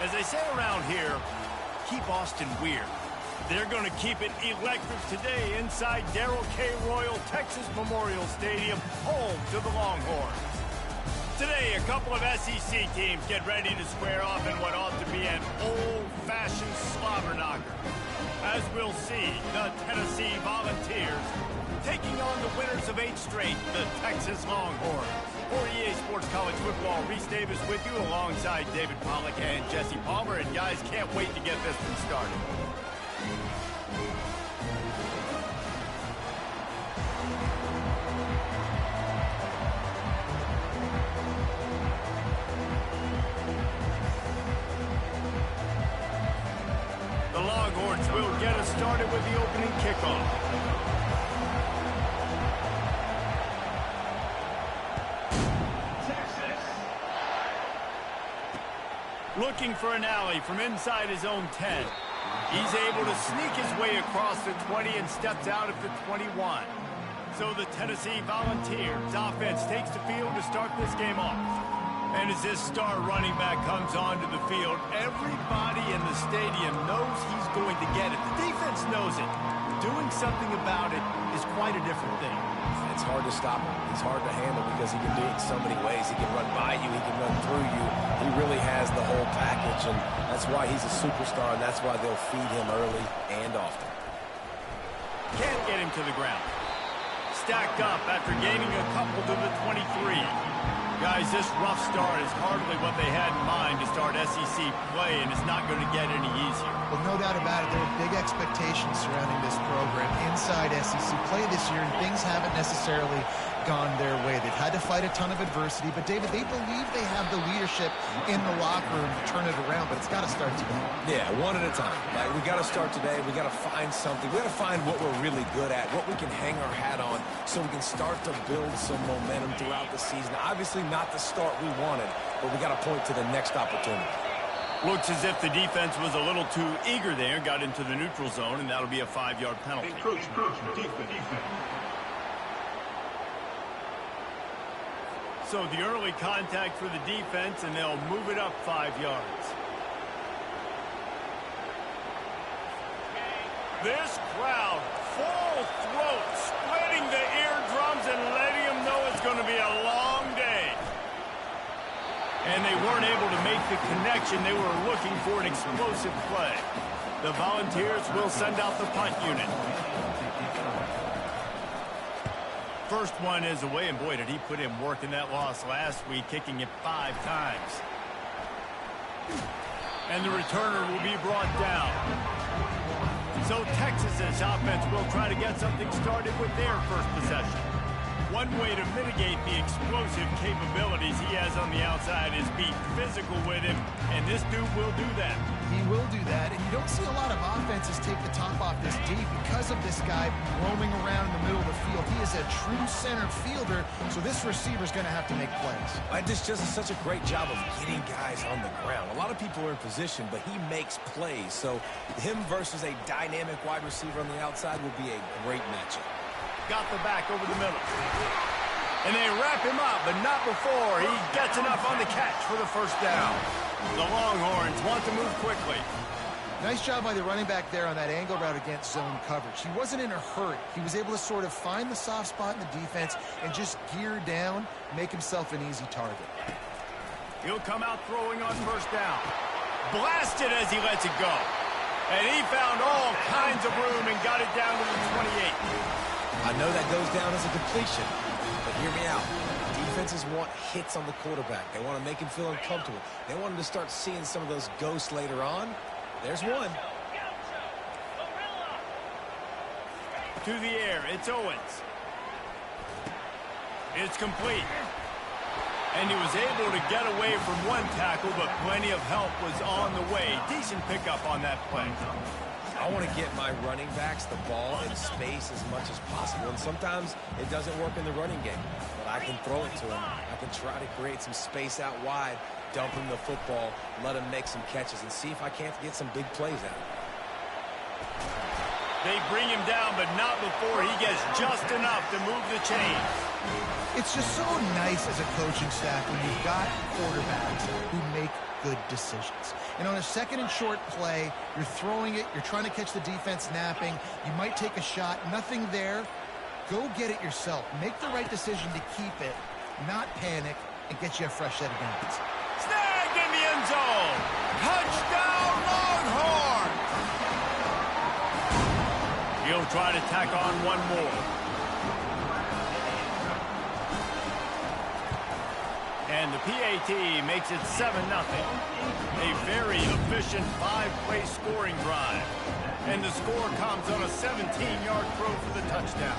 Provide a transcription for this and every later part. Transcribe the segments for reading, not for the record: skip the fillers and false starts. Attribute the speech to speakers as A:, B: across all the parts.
A: As they say around here, keep Austin weird. They're going to keep it electric today inside Darrell K. Royal Texas Memorial Stadium, home to the Longhorns. Today, a couple of SEC teams get ready to square off in what ought to be an old-fashioned slobber knocker. As we'll see, the Tennessee Volunteers taking on the winners of 8 straight, the Texas Longhorns. For EA Sports College Football, Reese Davis with you alongside David Pollack and Jesse Palmer. And guys, can't wait to get this one started. The Longhorns will get us started with the opening kickoff. Looking for an alley from inside his own 10. He's able to sneak his way across the 20 and steps out at the 21. So the Tennessee Volunteers offense takes the field to start this game off. And as this star running back comes onto the field, everybody in the stadium knows he's going to get it. The defense knows it. Doing something about it is quite a different thing.
B: It's hard to stop him. He's hard to handle because he can do it in so many ways. He can run by you. He can run through you. He really has the whole package, and that's why he's a superstar, and that's why they'll feed him early and often.
A: Can't get him to the ground. Stacked up after gaining a couple to the 23. Guys, this rough start is hardly what they had in mind to start SEC play, and it's not going to get any easier.
C: Well, no doubt about it. There are big expectations surrounding this program inside SEC play this year, and things haven't necessarily gone their way. They've had to fight a ton of adversity, but David, they believe they have the leadership in the locker room to turn it around, but it's got to start today.
B: Yeah, one at a time. Like, we got to start today. We got to find something. We got to find what we're really good at, what we can hang our hat on, so we can start to build some momentum throughout the season. Obviously, not the start we wanted, but we got to point to the next opportunity.
A: Looks as if the defense was a little too eager there, got into the neutral zone, and that'll be a 5-yard penalty. Defense. So the early contact for the defense, and they'll move it up 5 yards. This crowd, full throat, splitting the eardrums and letting them know it's going to be a long day. And they weren't able to make the connection. They were looking for an explosive play. The Volunteers will send out the punt unit. First one is away, and boy, did he put in work in that loss last week, kicking it 5 times. And the returner will be brought down. So Texas's offense will try to get something started with their first possession. One way to mitigate the explosive capabilities he has on the outside is be physical with him, and this dude will do that.
C: He will do that, and you don't see a lot of offenses take the top off this D because of this guy roaming around in the middle of the field. He is a true center fielder, so this receiver's going to have to make plays.
B: This just is such a great job of getting guys on the ground. A lot of people are in position, but he makes plays, so him versus a dynamic wide receiver on the outside will be a great matchup.
A: Got the back over the middle. And they wrap him up, but not before he gets enough on the catch for the first down. The Longhorns want to move quickly.
C: Nice job by the running back there on that angle route against zone coverage. He wasn't in a hurry. He was able to sort of find the soft spot in the defense and just gear down, make himself an easy target.
A: He'll come out throwing on first down. Blasted as he lets it go. And he found all kinds of room and got it down to the 28.
B: I know that goes down as a completion, but hear me out. Defenses want hits on the quarterback. They want to make him feel uncomfortable. They want him to start seeing some of those ghosts later on. There's one.
A: To the air, it's Owens. It's complete. And he was able to get away from one tackle, but plenty of help was on the way. Decent pickup on that play.
B: I want to get my running backs the ball in space as much as possible, and sometimes it doesn't work in the running game, but I can throw it to him. I can try to create some space out wide, dump him the football, let him make some catches, and see if I can't get some big plays out of it.
A: They bring him down, but not before he gets just enough to move the chains.
C: It's just so nice as a coaching staff when you've got quarterbacks who make good decisions. And on a second and short play, you're throwing it, you're trying to catch the defense napping, you might take a shot, nothing there. Go get it yourself. Make the right decision to keep it, not panic, and get you a fresh set of downs.
A: Snagged in the end zone. Touchdown, Longhorns! He'll try to tack on one more. And the PAT makes it 7-0. A very efficient 5-play scoring drive. And the score comes on a 17-yard throw for the touchdown.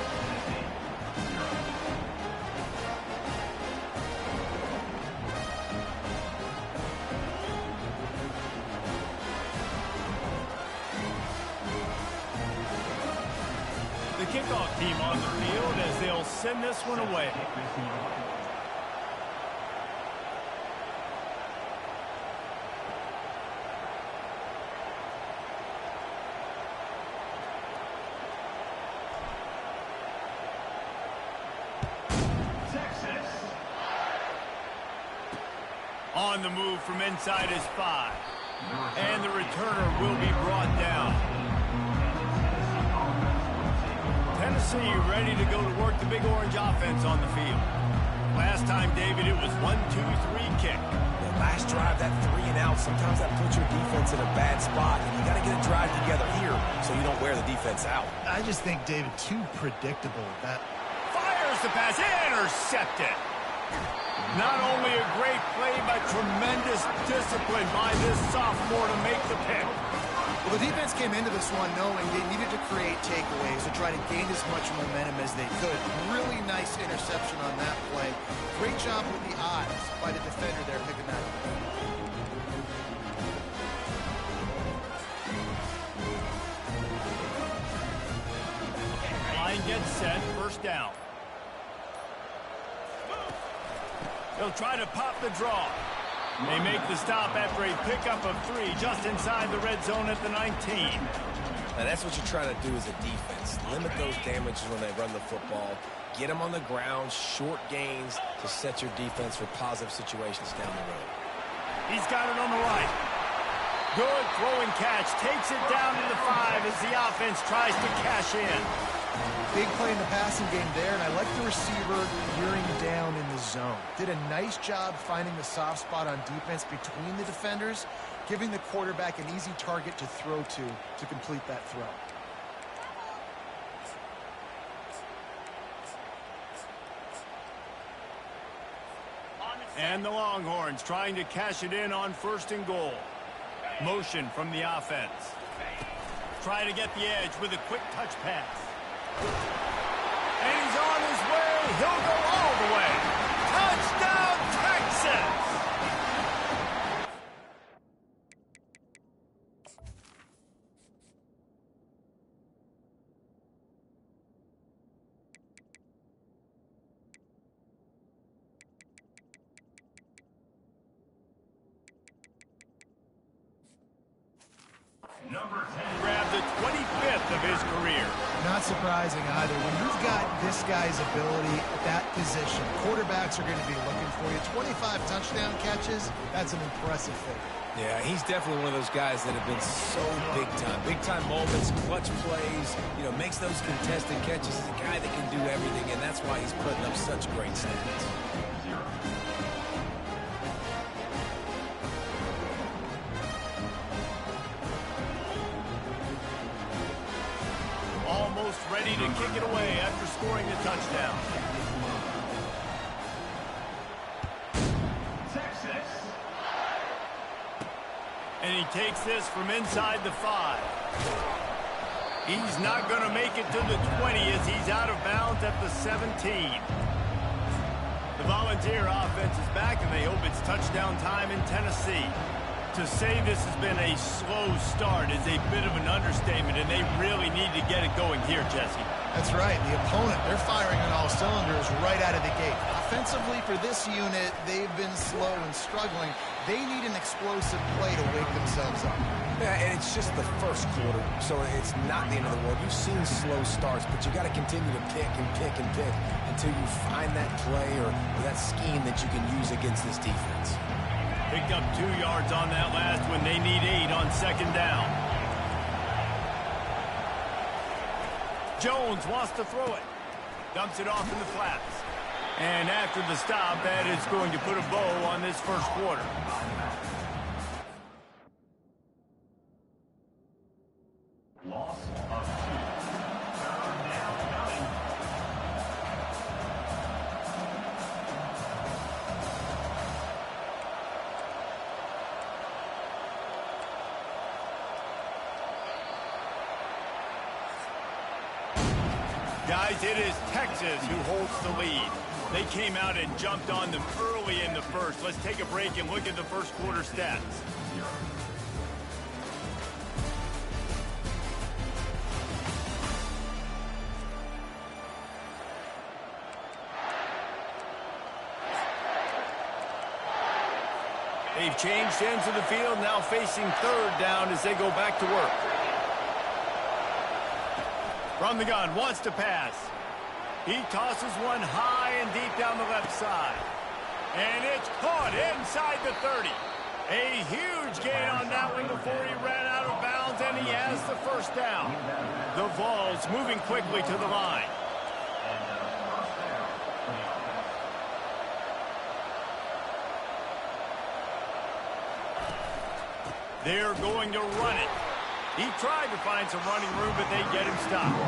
A: The kickoff team on the field as they'll send this one away. On the move from inside his 5. And the returner will be brought down. Tennessee ready to go to work the Big Orange offense on the field. Last time, David, it was 1-2-3 kick.
B: The last drive, that 3 and out, sometimes that puts your defense in a bad spot. And you got to get a drive together here so you don't wear the defense out.
C: I just think, David, too predictable. That
A: fires the pass, intercepted. Not only a great play, but tremendous discipline by this sophomore to make the pick.
C: Well, the defense came into this one knowing they needed to create takeaways to try to gain as much momentum as they could. Really nice interception on that play. Great job with the eyes by the defender there picking that up.
A: Line gets set, first down. They'll try to pop the draw. They make the stop after a pickup of 3 just inside the red zone at the 19.
B: Now that's what you're trying to do as a defense. Limit those damages when they run the football. Get them on the ground, short gains to set your defense for positive situations down the road.
A: He's got it on the right. Good throwing catch. Takes it down to the 5 as the offense tries to cash in.
C: Big play in the passing game there, and I like the receiver gearing down in the zone. Did a nice job finding the soft spot on defense between the defenders, giving the quarterback an easy target to throw to complete that throw.
A: And the Longhorns trying to cash it in on 1st and goal. Motion from the offense. Try to get the edge with a quick touch pass. And he's on his way. He'll go all the way. Touchdown, Texas! Number 10 grabbed the 25th of his career.
C: Not surprising either. When you've got this guy's ability at that position, quarterbacks are going to be looking for you. 25 touchdown catches, that's an impressive figure.
B: Yeah, he's definitely one of those guys that have been so big time. Big time moments, clutch plays, makes those contested catches. He's a guy that can do everything, and that's why he's putting up such great stats.
A: Almost ready to kick it away after scoring the touchdown. Texas. And he takes this from inside the 5. He's not going to make it to the 20 as he's out of bounds at the 17. The Volunteer offense is back, and they hope it's touchdown time in Tennessee. To say this has been a slow start is a bit of an understatement, and they really need to get it going here, Jesse.
C: That's right. The opponent, they're firing on all cylinders right out of the gate. Offensively, for this unit, they've been slow and struggling. They need an explosive play to wake themselves up.
B: Yeah, and it's just the first quarter, so it's not the end of the world. You've seen slow starts, but you got to continue to pick and pick and pick. And until you find that play or that scheme that you can use against this defense.
A: Picked up 2 yards on that last one. They need 8 on second down. Jones wants to throw it. Dumps it off in the flats. And after the stop, that is going to put a bow on this first quarter.
D: Loss of 2. Third down coming.
A: Guys, it is Texas who holds the lead. They came out and jumped on them early in the first. Let's take a break and look at the first quarter stats. They've changed ends of the field, now facing third down as they go back to work. From the gun, wants to pass. He tosses one high and deep down the left side. And it's caught inside the 30. A huge gain on that one before he ran out of bounds, and he has the first down. The Vols moving quickly to the line. They're going to run it. He tried to find some running room, but they get him stopped.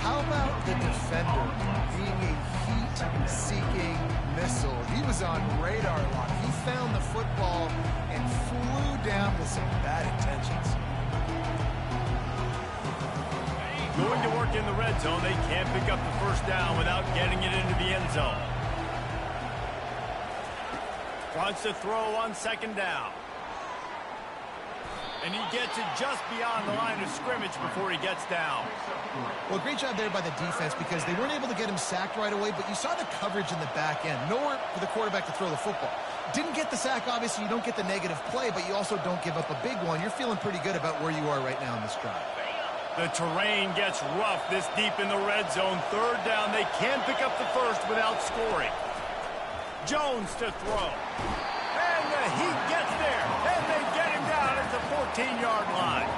C: How about the defender being a heat-seeking missile? He was on radar lock. He found the football and flew down with some bad intentions.
A: Going to work in the red zone. They can't pick up the first down without getting it into the end zone. Wants to throw on second down. And he gets it just beyond the line of scrimmage before he gets down.
C: Well, great job there by the defense because they weren't able to get him sacked right away, but you saw the coverage in the back end. Nowhere for the quarterback to throw the football. Didn't get the sack, obviously. You don't get the negative play, but you also don't give up a big one. You're feeling pretty good about where you are right now in this drive.
A: The terrain gets rough this deep in the red zone. Third down, they can't pick up the first without scoring. Jones to throw. And the heat gets there. And they get him down at the 14-yard line.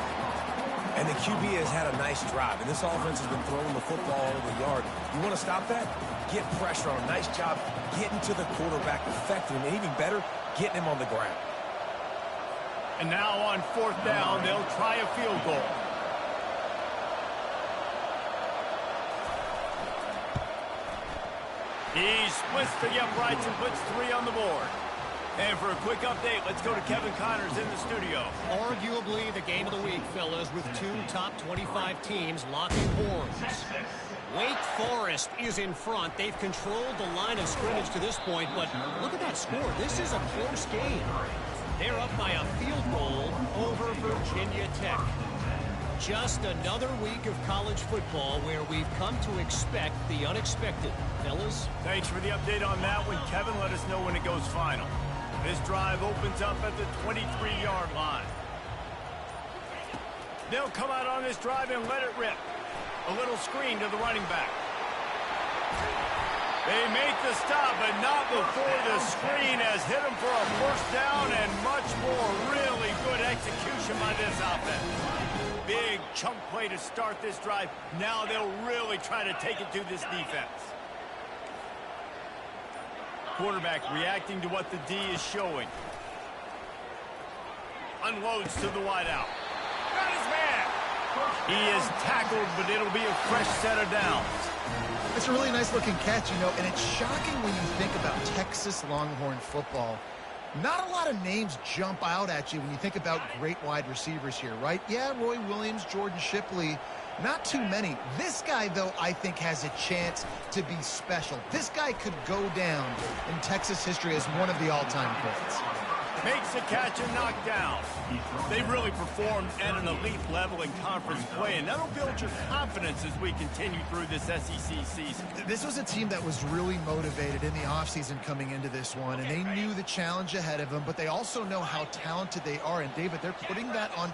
B: And the QB has had a nice drive, and this offense has been throwing the football all over the yard. You want to stop that? Get pressure on him. Nice job getting to the quarterback, affecting him, and even better, getting him on the ground.
A: And now on fourth down, they'll try a field goal. He splits the uprights and puts 3 on the board. And for a quick update, let's go to Kevin Connors in the studio.
E: Arguably the game of the week, fellas, with 2 top 25 teams locking horns. Wake Forest is in front. They've controlled the line of scrimmage to this point, but look at that score. This is a close game. They're up by a field goal over Virginia Tech. Just another week of college football where we've come to expect the unexpected. Fellas?
A: Thanks for the update on that one, Kevin. Let us know when it goes final. This drive opens up at the 23-yard line. They'll come out on this drive and let it rip. A little screen to the running back. They make the stop, but not before the screen has hit them for a first down and much more. Really good execution by this offense. Big chunk play to start this drive. Now they'll really try to take it to this defense. Quarterback reacting to what the D is showing. Unloads to the wideout. Got his man. He is tackled, but it'll be a fresh set of downs.
C: It's a really nice looking catch, you know, and it's shocking when you think about Texas Longhorn football. Not a lot of names jump out at you when you think about great wide receivers here, right? Yeah, Roy Williams, Jordan Shipley, not too many. This guy, though, I think has a chance to be special. This guy could go down in Texas history as one of the all-time greats.
A: Makes the catch and knocked down. They've really performed at an elite level in conference play, and that'll build your confidence as we continue through this SEC season.
C: This was a team that was really motivated in the offseason coming into this one, and they knew the challenge ahead of them, but they also know how talented they are. And, David, they're putting that on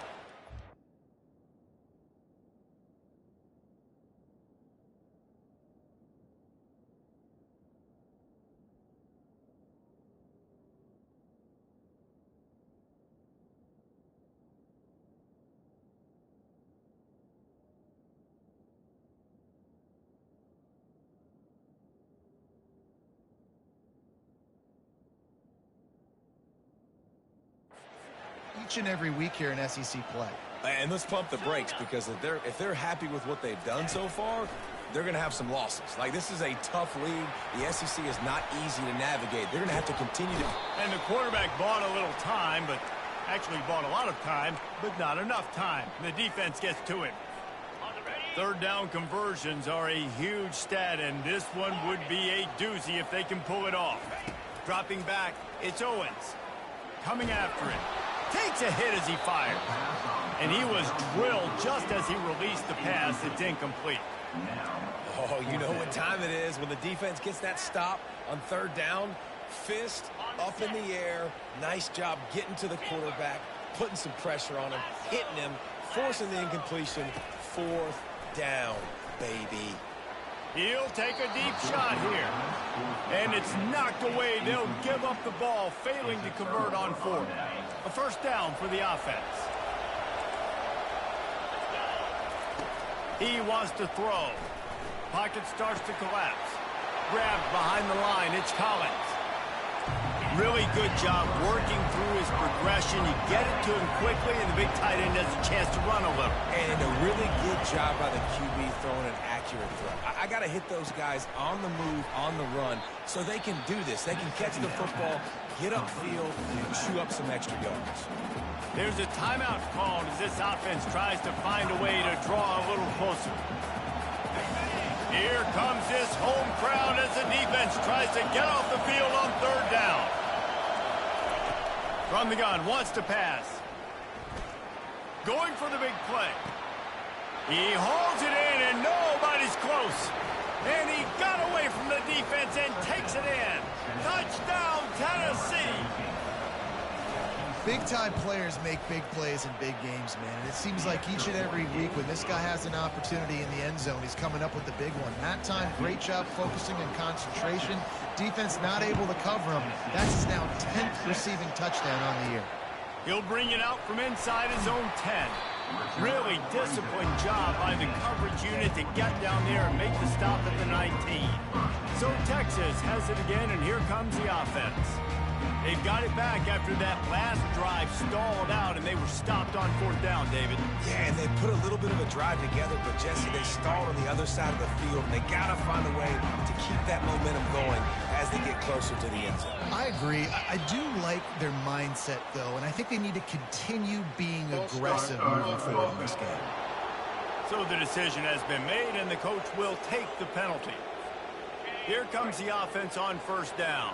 C: each and every week here in SEC play.
B: And let's pump the brakes, because if they're happy with what they've done so far, they're going to have some losses. Like, this is a tough league. The SEC is not easy to navigate. They're going to have to continue to...
A: And the quarterback bought a little time, but actually bought a lot of time, but not enough time. The defense gets to him. Third down conversions are a huge stat, and this one would be a doozy if they can pull it off. Dropping back, it's Owens. Coming after it. Takes a hit as he fired. And he was drilled just as he released the pass. It's incomplete.
B: Oh, you know what time it is when the defense gets that stop on third down. Fist up in the air. Nice job getting to the quarterback, putting some pressure on him, hitting him, forcing the incompletion. Fourth down, baby.
A: He'll take a deep shot here. And it's knocked away. They'll give up the ball, failing to convert on fourth. A first down for the offense. He wants to throw. Pocket starts to collapse. Grabbed behind the line. It's Collins. Really good job working through his progression. You get it to him quickly, and the big tight end has a chance to run a little.
B: And a really good job by the QB throwing an accurate throw. I got to hit those guys on the move, on the run, so they can do this. They can catch the football, get upfield, and chew up some extra yards.
A: There's a timeout called as this offense tries to find a way to draw a little closer. Here comes this home crowd as the defense tries to get off the field on third down. From the gun, wants to pass. Going for the big play. He hauls it in, and nobody's close. And he got away from the defense and takes it in. Touchdown, Tennessee.
C: Big-time players make big plays in big games, man. And it seems like each and every week when this guy has an opportunity in the end zone, he's coming up with the big one. That time, great job focusing and concentration. Defense not able to cover him. That's his now 10th receiving touchdown on the year.
A: He'll bring it out from inside his own 10. Really disciplined job by the coverage unit to get down there and make the stop at the 19. So Texas has it again, and here comes the offense. They've got it back after that last drive stalled out, and they were stopped on fourth down, David.
B: Yeah, and they put a little bit of a drive together, but, Jesse, they stalled on the other side of the field, and they got to find a way to keep that momentum going as they get closer to the end zone.
C: I agree. I do like their mindset, though, and I think they need to continue being aggressive moving forward in this game.
A: So the decision has been made, and the coach will take the penalty. Here comes the offense on first down.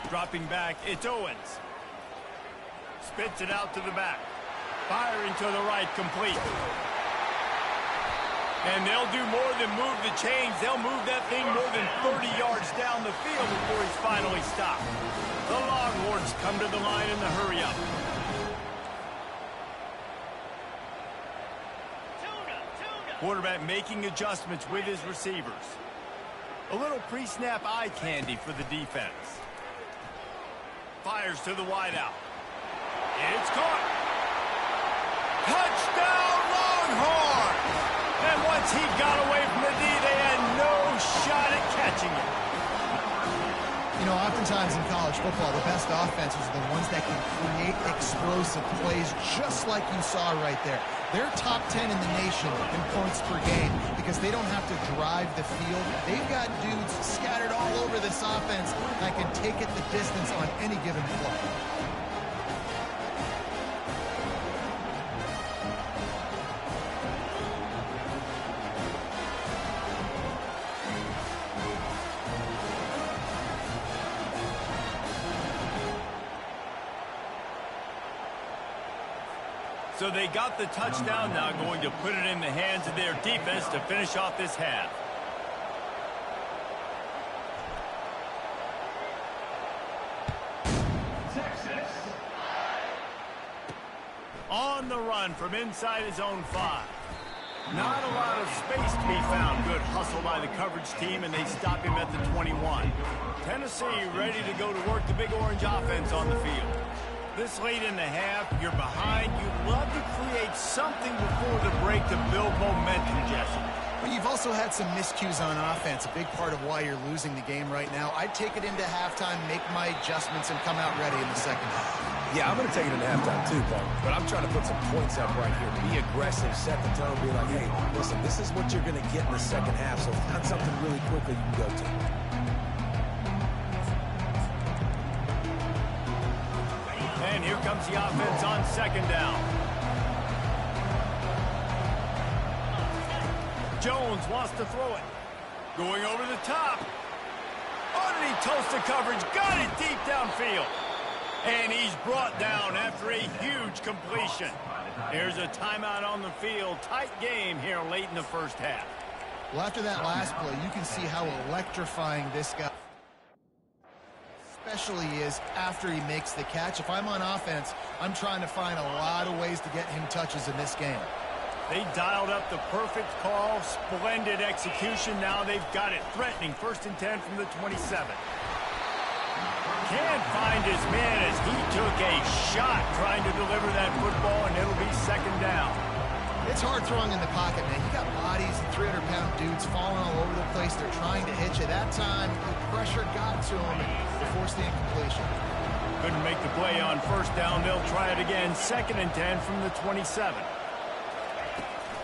A: Dropping back, it's Owens. Spits it out to the back. Firing to the right, complete. And they'll do more than move the chains. They'll move that thing more than 30 yards down the field before he's finally stopped. The Longhorns come to the line in the hurry-up. Quarterback making adjustments with his receivers. A little pre-snap eye candy for the defense. Fires to the wideout. It's caught. Touchdown, Longhorns! And once he got away from the D, they had no shot at catching it.
C: You know, oftentimes in college football, the best offenses are the ones that can create explosive plays, just like you saw right there. They're top 10 in the nation in points per game because they don't have to drive the field. They've got dudes scattered all over this offense that can take it the distance on any given play.
A: So they got the touchdown, now going to put it in the hands of their defense to finish off this half.
D: Texas.
A: On the run from inside his own 5. Not a lot of space to be found. Good hustle by the coverage team, and they stop him at the 21. Tennessee ready to go to work the Big Orange offense on the field. This late in the half, you're behind. You'd love to create something before the break to build momentum, Jesse.
C: But you've also had some miscues on offense, a big part of why you're losing the game right now. I'd take it into halftime, make my adjustments, and come out ready in the second half.
B: Yeah, I'm going to take it into halftime too, Paul. But I'm trying to put some points up right here. Be aggressive, set the tone, be like, hey, listen, this is what you're going to get in the second half, so find something really quickly you can go to.
A: And here comes the offense on second down. Jones wants to throw it. Going over the top. Underneath toasted coverage. Got it deep downfield. And he's brought down after a huge completion. There's a timeout on the field. Tight game here late in the first half.
C: Well, after that last play, you can see how electrifying this guy especially is after he makes the catch. If I'm on offense, I'm trying to find a lot of ways to get him touches in this game.
A: They dialed up the perfect call. Splendid execution. Now they've got it threatening. 1st and 10 from the 27. Can't find his man as he took a shot trying to deliver that football, and it'll be second down.
C: It's hard throwing in the pocket, man. You got bodies and 300-pound dudes falling all over the place. They're trying to hit you. That time, the pressure got to him and they forced the incompletion.
A: Couldn't make the play on 1st down. They'll try it again. 2nd and 10 from the 27.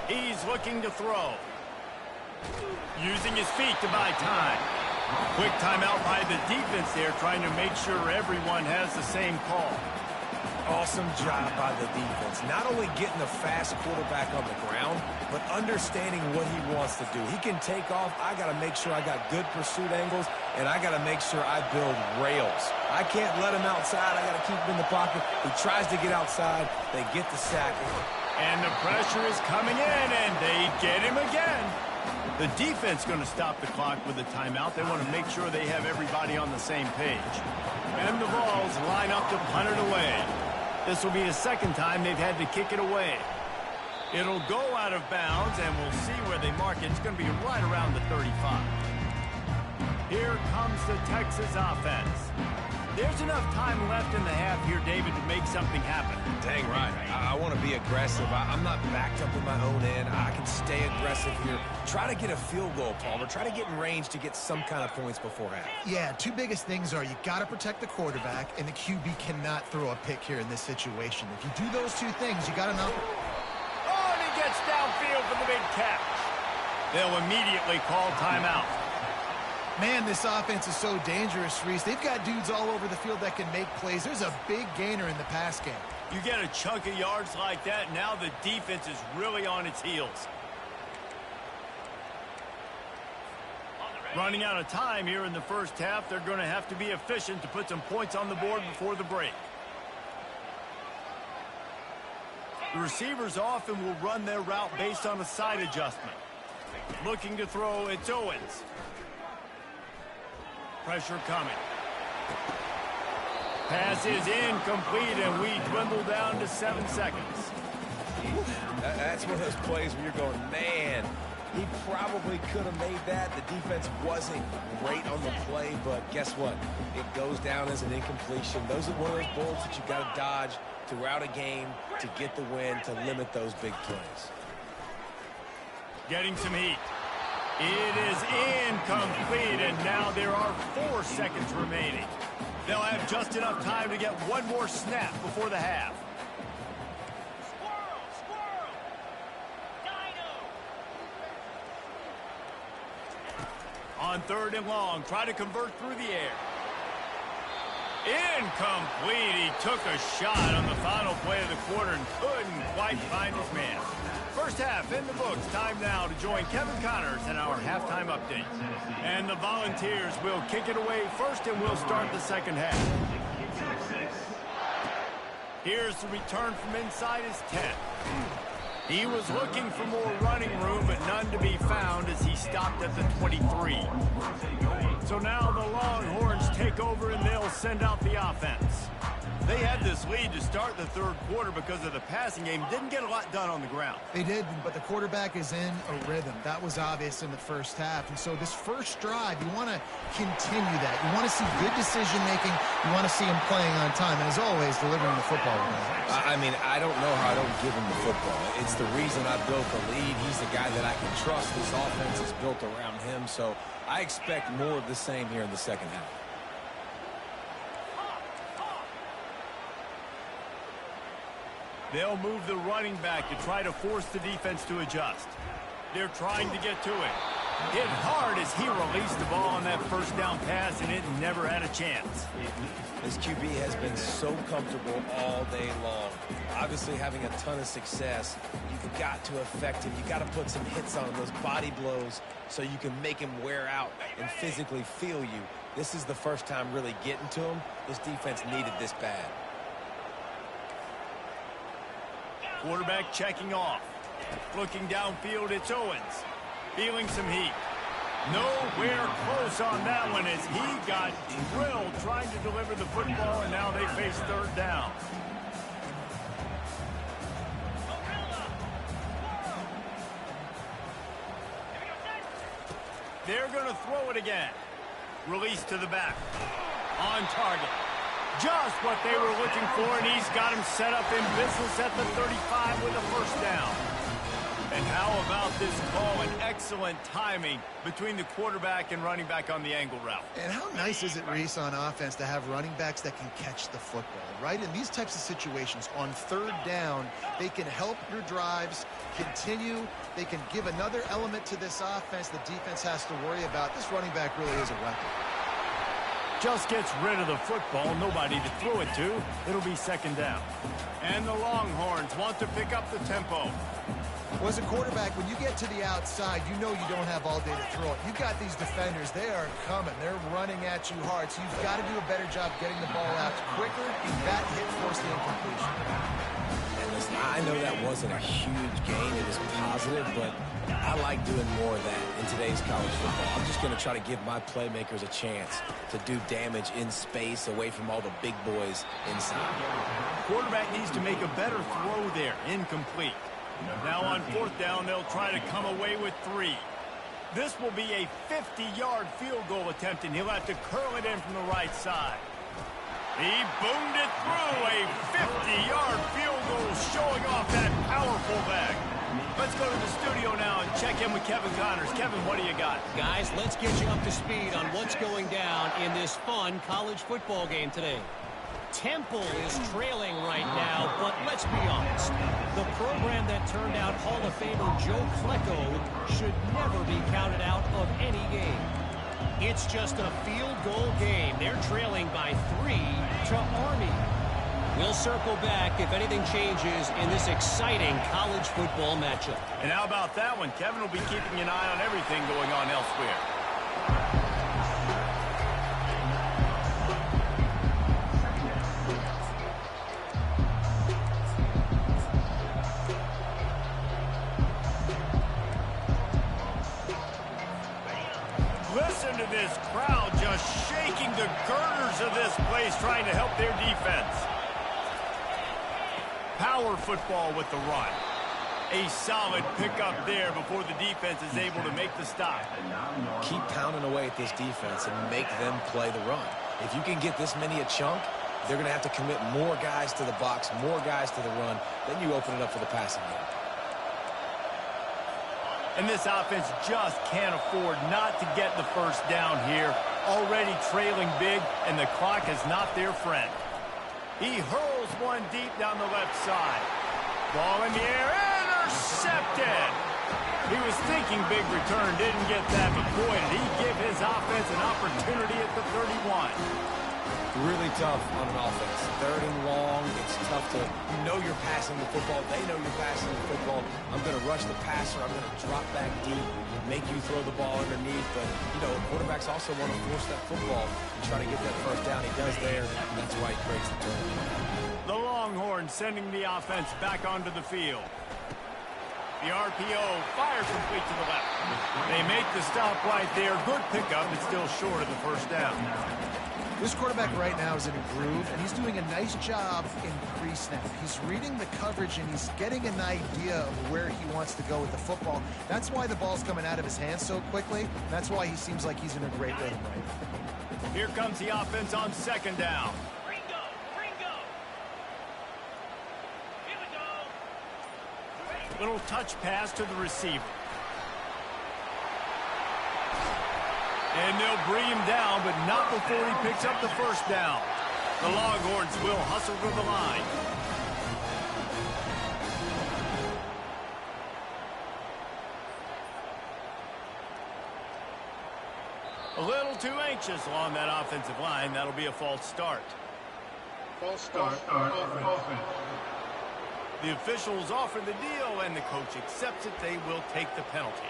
A: He's looking to throw. Using his feet to buy time. Quick timeout by the defense there, trying to make sure everyone has the same call.
B: Awesome job by the defense. Not only getting the fast quarterback on the ground, but understanding what he wants to do. He can take off. I got to make sure I got good pursuit angles, and I got to make sure I build rails. I can't let him outside. I got to keep him in the pocket. He tries to get outside. They get the sack.
A: And the pressure is coming in, and they get him again. The defense going to stop the clock with a timeout. They want to make sure they have everybody on the same page. And the Vols line up to punt it away. This will be the second time they've had to kick it away. It'll go out of bounds, and we'll see where they mark it. It's going to be right around the 35. Here comes the Texas offense. There's enough time left in the half here, David, to make something happen.
B: Dang right. I want to be aggressive. I'm not backed up in my own end. I can stay aggressive here. Try to get a field goal, Palmer. Try to get in range to get some kind of points before half.
C: Yeah, two biggest things are you got to protect the quarterback, and the QB cannot throw a pick here in this situation. If you do those two things, you got enough.
A: Oh, and he gets downfield for the big catch. They'll immediately call timeout.
C: Man, this offense is so dangerous, Reese. They've got dudes all over the field that can make plays. There's a big gainer in the pass game.
A: You get a chunk of yards like that, now the defense is really on its heels. Running out of time here in the first half, they're going to have to be efficient to put some points on the board before the break. The receivers often will run their route based on a side adjustment. Looking to throw, it's Owens. Pressure coming. Pass is incomplete, and we dwindle down to 7 seconds.
B: That's one of those plays where you're going, man, he probably could have made that. The defense wasn't great on the play, but guess what? It goes down as an incompletion. Those are one of those bullets that you've got to dodge throughout a game to get the win, to limit those big plays.
A: Getting some heat. It is incomplete, and now there are 4 seconds remaining. They'll have just enough time to get one more snap before the half.
D: Squirrel! Dino!
A: On 3rd and long, try to convert through the air. Incomplete. He took a shot on the final play of the quarter and couldn't quite find his man. First half in the books. Time now to join Kevin Connors in our halftime update. And the Volunteers will kick it away first, and we'll start the second half. Here's the return from inside his 10. He was looking for more running room, but none to be found as he stopped at the 23. So now the Longhorns take over, and they'll send out the offense. They had this lead to start the third quarter because of the passing game. Didn't get a lot done on the ground.
C: They did, but the quarterback is in a rhythm. That was obvious in the first half. And so this first drive, you want to continue that. You want to see good decision-making. You want to see him playing on time. And as always, delivering the football.
B: I mean, I don't know how I don't give him the football. It's the reason I built the lead. He's the guy that I can trust. This offense is built around him. So I expect more of the same here in the second half.
A: They'll move the running back to try to force the defense to adjust. They're trying to get to it. Hit hard as he released the ball on that first down pass, and it never had a chance.
B: This QB has been so comfortable all day long. Obviously having a ton of success. You've got to affect him. You've got to put some hits on him, those body blows, so you can make him wear out and physically feel you. This is the first time really getting to him. This defense needed this bad.
A: Quarterback checking off. Looking downfield, it's Owens. Feeling some heat. Nowhere close on that one as he got drilled trying to deliver the football, and now they face third down. They're going to throw it again. Release to the back. On target. Just what they were looking for, and he's got him set up in business at the 35 with a first down. And how about this call and excellent timing between the quarterback and running back on the angle route.
C: And how nice is it, Reese, on offense to have running backs that can catch the football, right? In these types of situations, on third down, they can help your drives continue. They can give another element to this offense the defense has to worry about. This running back really is a weapon.
A: Just gets rid of the football, nobody to throw it to. It'll be second down. And the Longhorns want to pick up the tempo.
C: Well, as a quarterback, when you get to the outside, you know you don't have all day to throw it. You've got these defenders. They are coming. They're running at you hard. So you've got to do a better job getting the ball out quicker. That hit forced the incompletion.
B: And listen, I know that wasn't a huge gain. It is positive, but I like doing more of that in today's college football. I'm just going to try to give my playmakers a chance to do damage in space away from all the big boys inside.
A: Quarterback needs to make a better throw there. Incomplete. Now on fourth down, they'll try to come away with 3. This will be a 50-yard field goal attempt, and he'll have to curl it in from the right side. He boomed it through. A 50-yard field goal showing off that powerful leg. Let's go to the studio now and check in with Kevin Connors. Kevin, what do you got?
E: Guys, let's get you up to speed on what's going down in this fun college football game today. Temple is trailing right now, but let's be honest. The program that turned out Hall of Famer Joe Flacco should never be counted out of any game. It's just a field goal game. They're trailing by 3 to Army. We'll circle back if anything changes in this exciting college football matchup.
A: And how about that one? Kevin will be keeping an eye on everything going on elsewhere. Listen to this crowd just shaking the girders of this place, trying to help their defense. Power football with the run. A solid pickup there before the defense is able to make the stop.
B: Keep pounding away at this defense and make them play the run. If you can get this many a chunk, they're going to have to commit more guys to the box, more guys to the run. Then you open it up for the passing game.
A: And this offense just can't afford not to get the first down here. Already trailing big, and the clock is not their friend. He hurls one deep down the left side. Ball in the air, intercepted. He was thinking big return, didn't get that, but boy, did he give his offense an opportunity at the 31.
B: Really tough on an offense. Third and long, it's tough to, you know you're passing the football. They know you're passing the football. I'm going to rush the passer. I'm going to drop back deep, make you throw the ball underneath. But, you know, quarterbacks also want to force that football and try to get that first down. He does there, and that's why he creates the turnover.
A: The Longhorns sending the offense back onto the field. The RPO fires complete to the left. They make the stop right there. Good pickup, but still short of the first down.
C: This quarterback right now is in a groove, and he's doing a nice job in pre-snap. He's reading the coverage, and he's getting an idea of where he wants to go with the football. That's why the ball's coming out of his hands so quickly. That's why he seems like he's in a great rhythm right now.
A: Here comes the offense on second down.
D: Ringo. Here we go.
A: Little touch pass to the receiver. And they'll bring him down, but not before he picks up the first down. The Longhorns will hustle to the line. A little too anxious along that offensive line. That'll be a false start.
F: False start. Offense.
A: The officials offer the deal, and the coach accepts it. They will take the penalty.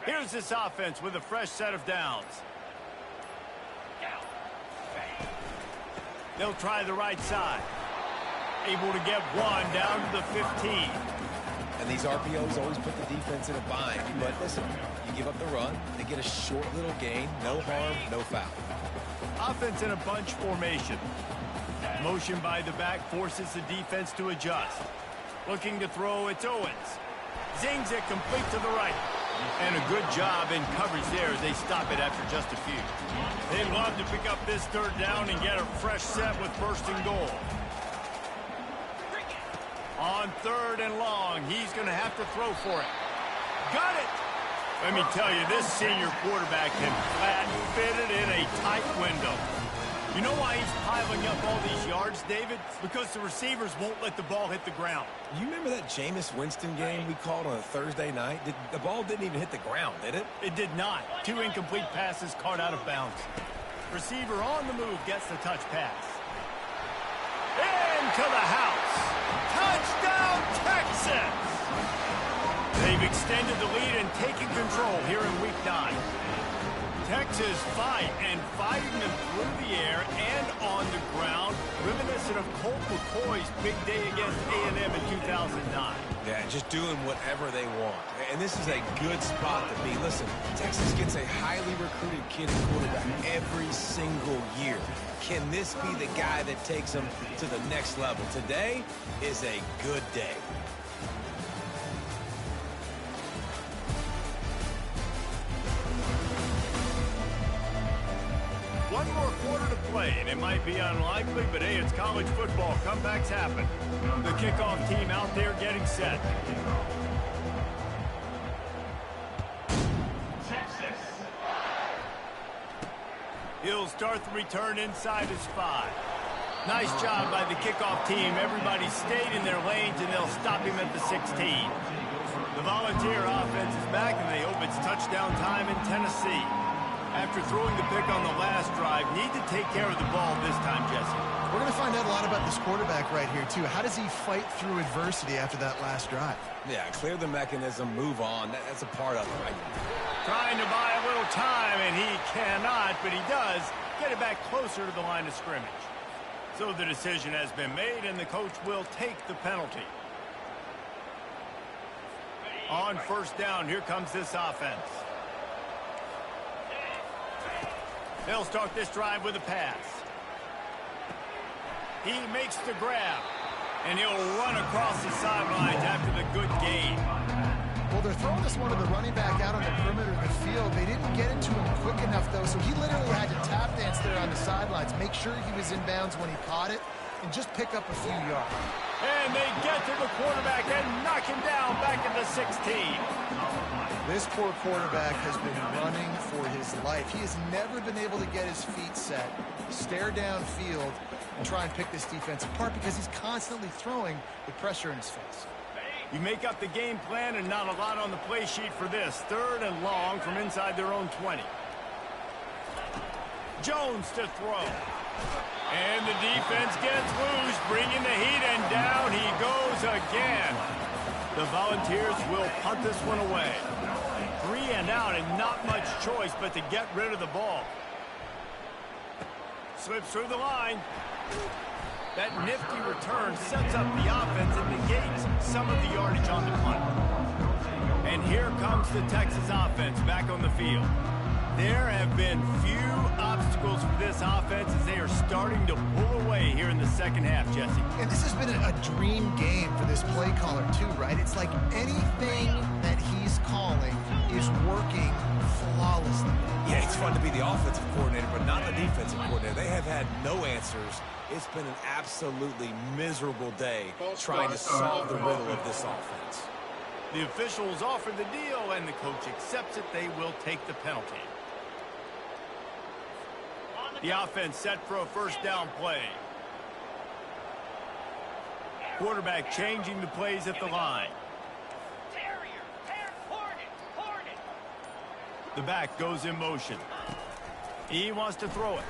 A: Here's this offense with a fresh set of downs. They'll try the right side. Able to get one down to the 15.
B: And these RPOs always put the defense in a bind. But listen, you give up the run, they get a short little gain, no harm, no foul.
A: Offense in a bunch formation. Motion by the back forces the defense to adjust. Looking to throw, it's Owens. Zings it complete to the right. And a good job in coverage there as they stop it after just a few. They'd love to pick up this third down and get a fresh set with first and goal. On third and long, he's going to have to throw for it. Got it! Let me tell you, this senior quarterback can flat fit it in a tight window. You know why he's piling up all these yards, David? Because the receivers won't let the ball hit the ground.
B: You remember that Jameis Winston game we called on a Thursday night? The ball didn't even hit the ground, did it?
A: It did not. 2 incomplete passes caught out of bounds. Receiver on the move gets the touch pass. Into the house. Touchdown, Texas! They've extended the lead and taken control here in Week 9. Texas fighting them through the air and on the ground, reminiscent of Colt McCoy's big day against A&M in 2009.
B: Yeah, just doing whatever they want. And this is a good spot to be. Listen, Texas gets a highly recruited kid quarterback every single year. Can this be the guy that takes them to the next level? Today is a good day.
A: One more quarter to play, and it might be unlikely, but hey, it's college football. Comebacks happen. The kickoff team out there getting set.
D: Texas.
A: He'll start the return inside his 5. Nice job by the kickoff team. Everybody stayed in their lanes, and they'll stop him at the 16. The Volunteer offense is back, and they hope it's touchdown time in Tennessee. After throwing the pick on the last drive, need to take care of the ball this time, Jesse.
C: We're going to find out a lot about this quarterback right here, too. How does he fight through adversity after that last drive?
B: Yeah, clear the mechanism, move on. That's a part of it, right?
A: Trying to buy a little time, and he cannot, but he does get it back closer to the line of scrimmage. So the decision has been made, and the coach will take the penalty. On first down, here comes this offense. They'll start this drive with a pass. He makes the grab, and he'll run across the sidelines after the good gain.
C: Well, they're throwing this one to the running back out on the perimeter of the field. They didn't get into him quick enough, though, so he literally had to tap dance there on the sidelines, make sure he was in bounds when he caught it, and just pick up a few yards.
A: And they get to the quarterback and knock him down back at the 16.
C: This poor quarterback has been running for his life. He has never been able to get his feet set, stare downfield, and try and pick this defense apart because he's constantly throwing with pressure in his face.
A: You make up the game plan and not a lot on the play sheet for this. Third and long from inside their own 20. Jones to throw. And the defense gets loose, bringing the heat, and down he goes again. The Volunteers will punt this one away. 3 and out and not much choice but to get rid of the ball. Slips through the line. That nifty return sets up the offense and negates some of the yardage on the punt. And here comes the Texas offense back on the field. There have been few obstacles for this offense as they are starting to pull away here in the second half, Jesse.
C: And this has been a dream game for this play caller too, right? It's like anything that he's calling is working flawlessly.
B: Yeah, it's fun to be the offensive coordinator, but not the defensive coordinator. They have had no answers. It's been an absolutely miserable day trying to solve the riddle of this offense.
A: The officials offer the deal, and the coach accepts it. They will take the penalty. The offense set for a first down play. Quarterback changing the plays at the line. The back goes in motion. He wants to throw it.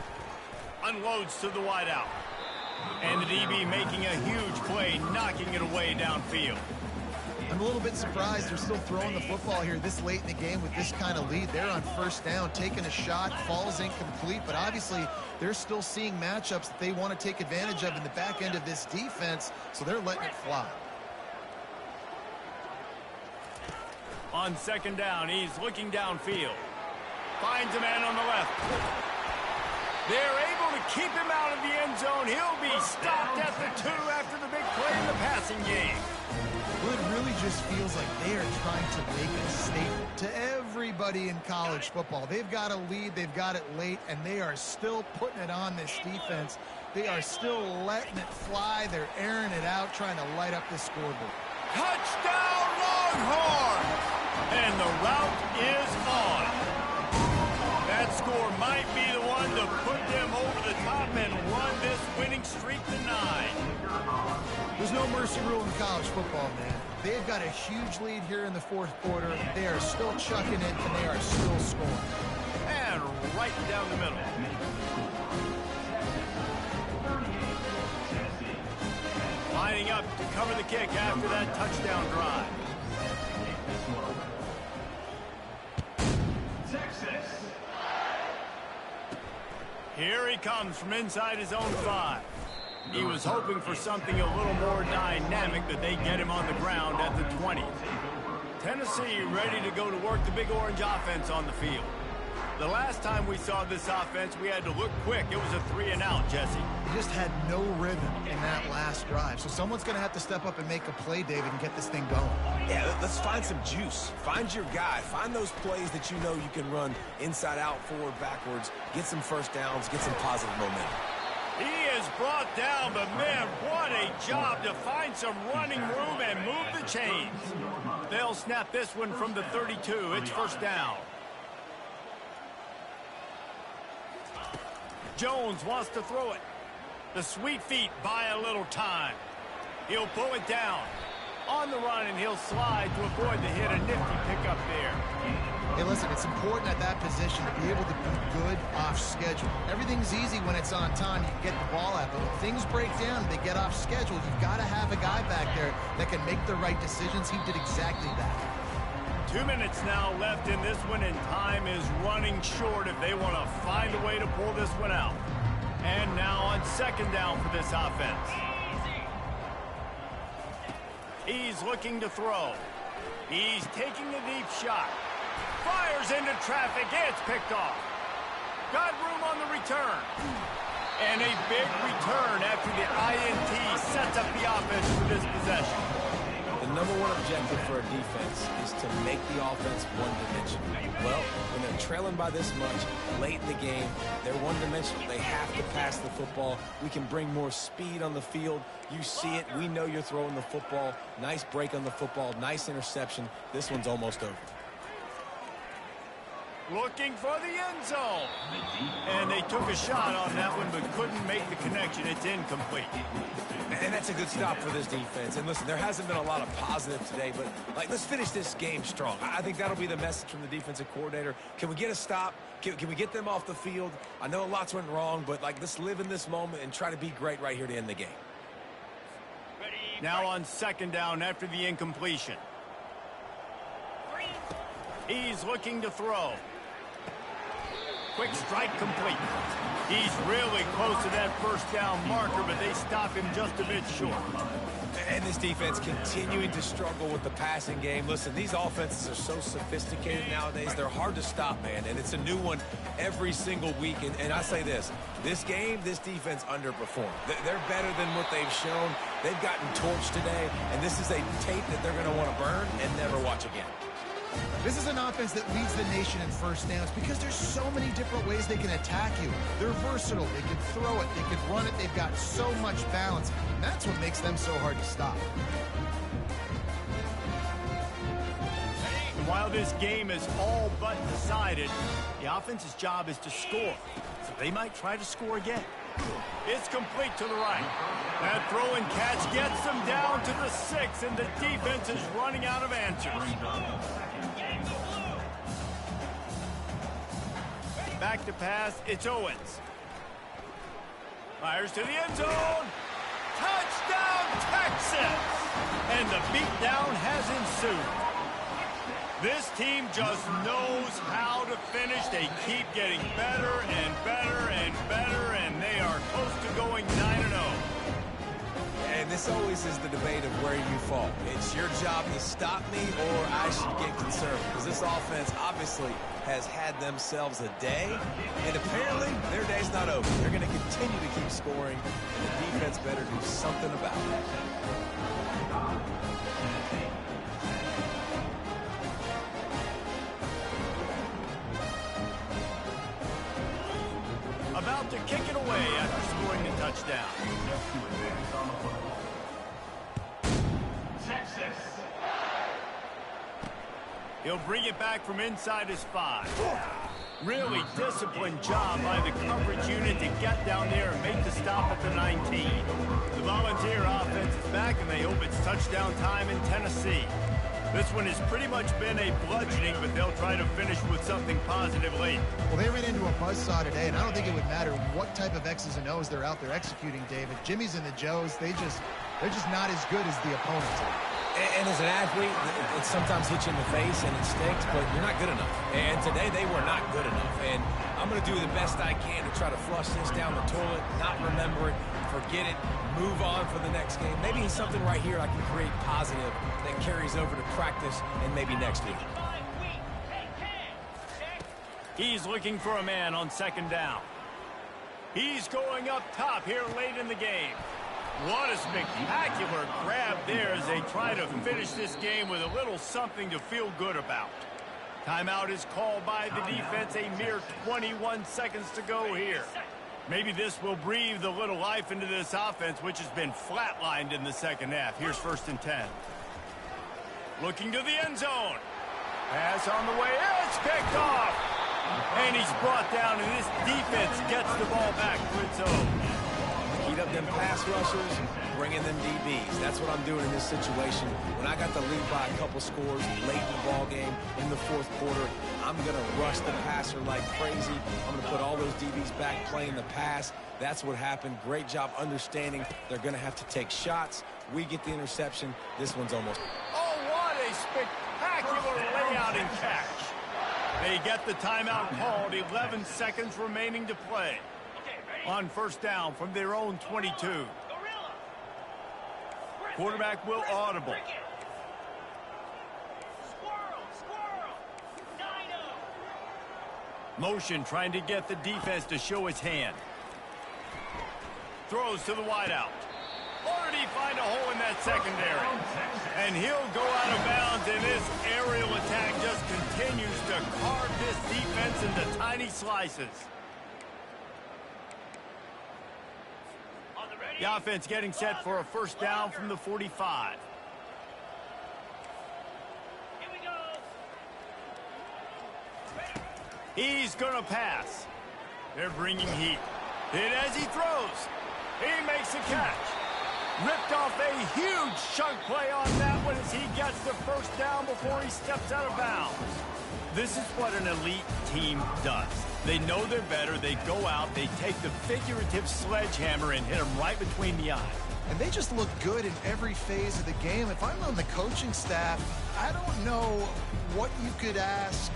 A: Unloads to the wideout. And the DB making a huge play, knocking it away downfield.
C: I'm a little bit surprised they're still throwing the football here this late in the game with this kind of lead. They're on first down, taking a shot, falls incomplete, but obviously they're still seeing matchups that they want to take advantage of in the back end of this defense, so they're letting it fly.
A: On second down, he's looking downfield. Finds a man on the left. They're able to keep him out of the end zone. He'll be stopped at the 2 after the big play in the passing game.
C: Well, it really just feels like they are trying to make a statement to everybody in college football. They've got a lead, they've got it late, and they are still putting it on this defense. They are still letting it fly. They're airing it out, trying to light up the scoreboard.
A: Touchdown, Longhorns! And the route is on. That score might be the one to put them over the top and run this winning streak to 9.
C: There's no mercy rule in college football, man. They've got a huge lead here in the fourth quarter. They are still chucking it, and they are still scoring.
A: And right down the middle. Lining up to cover the kick after that touchdown drive. Here he comes from inside his own 5. He was hoping for something a little more dynamic, but they get him on the ground at the 20. Tennessee ready to go to work the Big Orange offense on the field. The last time we saw this offense, we had to look quick. It was a 3-and-out, Jesse.
C: They just had no rhythm in that last drive. So someone's going to have to step up and make a play, David, and get this thing going.
B: Yeah, let's find some juice. Find your guy. Find those plays that you know you can run inside out, forward, backwards. Get some first downs. Get some positive momentum.
A: He is brought down, but man, what a job to find some running room and move the chains. They'll snap this one from the 32. It's first down. Jones wants to throw it. The sweet feet buy a little time. He'll pull it down. On the run, and he'll slide to avoid the hit. A nifty pickup there.
C: Hey, listen, it's important at that position to be able to be good off schedule. Everything's easy when it's on time. You can get the ball out. But when things break down, they get off schedule. You've got to have a guy back there that can make the right decisions. He did exactly that.
A: 2 minutes now left in this one, and time is running short if they want to find a way to pull this one out. And now on second down for this offense. He's looking to throw. He's taking a deep shot. Fires into traffic. It's picked off. Got room on the return. And a big return after the INT sets up the offense for this possession.
B: The number one objective for a defense is to make the offense one-dimensional. Well, when they're trailing by this much late in the game, they're one-dimensional. They have to pass the football. We can bring more speed on the field. You see it. We know you're throwing the football. Nice break on the football. Nice interception. This one's almost over.
A: Looking for the end zone. And they took a shot on that one, but couldn't make the connection. It's incomplete.
B: And that's a good stop for this defense. And listen, there hasn't been a lot of positive today, but let's finish this game strong. I think that'll be the message from the defensive coordinator. Can we get a stop? Can we get them off the field? I know lots went wrong, but let's live in this moment and try to be great right here to end the game.
A: Now on second down after the incompletion. He's looking to throw. Quick strike complete. He's really close to that first down marker, but they stop him just a bit short.
B: And this defense continuing to struggle with the passing game. Listen, these offenses are so sophisticated nowadays. They're hard to stop, man. And it's a new one every single week. And I say this game, this defense underperformed. They're better than what they've shown. They've gotten torched today. And this is a tape that they're going to want to burn and never watch again.
C: This is an offense that leads the nation in first downs because there's so many different ways they can attack you. They're versatile. They can throw it. They can run it. They've got so much balance. And that's what makes them so hard to stop.
A: And while this game is all but decided, the offense's job is to score. So they might try to score again. It's complete to the right. That throw and catch gets them down to the 6, and the defense is running out of answers. Back to pass, it's Owens. Fires to the end zone. Touchdown, Texas! And the beatdown has ensued. This team just knows how to finish. They keep getting better and better and better, and they are close to going 9-0.
B: And this always is the debate of where you fall. It's your job to stop me, or I should get concerned. Because this offense obviously has had themselves a day, and apparently their day's not over. They're going to continue to keep scoring, and the defense better do something about it.
A: About to kick it away after scoring the touchdown. He'll bring it back from inside his 5. Really disciplined job by the coverage unit to get down there and make the stop at the 19. The Volunteer offense is back, and they hope it's touchdown time in Tennessee. This one has pretty much been a bludgeoning, but they'll try to finish with something positive late.
C: Well, they ran into a buzzsaw today, and I don't think it would matter what type of X's and O's they're out there executing, David. Jimmy's and the Joes, they're just not as good as the opponent.
B: And as an athlete, it sometimes hits you in the face and it stinks, but you're not good enough. And today they were not good enough. And I'm going to do the best I can to try to flush this down the toilet, not remember it, forget it, move on for the next game. Maybe something right here I can create positive that carries over to practice and maybe next week.
A: He's looking for a man on second down. He's going up top here late in the game. What a spectacular grab there as they try to finish this game with a little something to feel good about. Timeout is called by the defense. A mere 21 seconds to go here. Maybe this will breathe a little life into this offense, which has been flatlined in the second half. Here's 1st and 10. Looking to the end zone. Pass on the way. It's picked off. And he's brought down, and this defense gets the ball back for its own.
B: Heat up them pass rushers, bring in them DBs. That's what I'm doing in this situation. When I got the lead by a couple scores late in the ball game in the 4th quarter, I'm going to rush the passer like crazy. I'm going to put all those DBs back playing the pass. That's what happened. Great job understanding they're going to have to take shots. We get the interception. This one's almost...
A: Oh, what a spectacular layout and catch. They get the timeout called. 11 seconds remaining to play. On 1st down from their own 22. Quarterback will audible. Motion trying to get the defense to show his hand. Throws to the wideout. Or did he find a hole in that secondary? And he'll go out of bounds, and this aerial attack just continues to carve this defense into tiny slices. The offense getting set for a 1st down from the 45.
D: Here we go.
A: He's going to pass. They're bringing heat. Hit as he throws. He makes a catch. Ripped off a huge chunk play on that one as he gets the 1st down before he steps out of bounds. This is what an elite team does. They know they're better. They go out. They take the figurative sledgehammer and hit them right between the eyes.
C: And they just look good in every phase of the game. If I'm on the coaching staff, I don't know what you could ask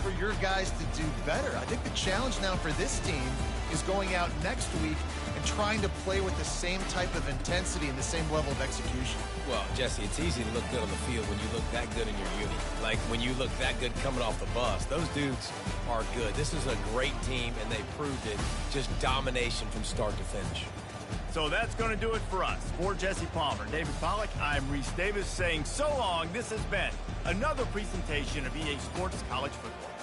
C: for your guys to do better. I think the challenge now for this team is going out next week and trying to play with the same type of intensity and the same level of execution.
B: Well, Jesse, it's easy to look good on the field when you look that good in your uni. Like when you look that good coming off the bus. Those dudes are good. This is a great team, and they proved it. Just domination from start to finish.
A: So that's going to do it for us. For Jesse Palmer, David Pollack, I'm Reese Davis saying so long. This has been another presentation of EA Sports College Football.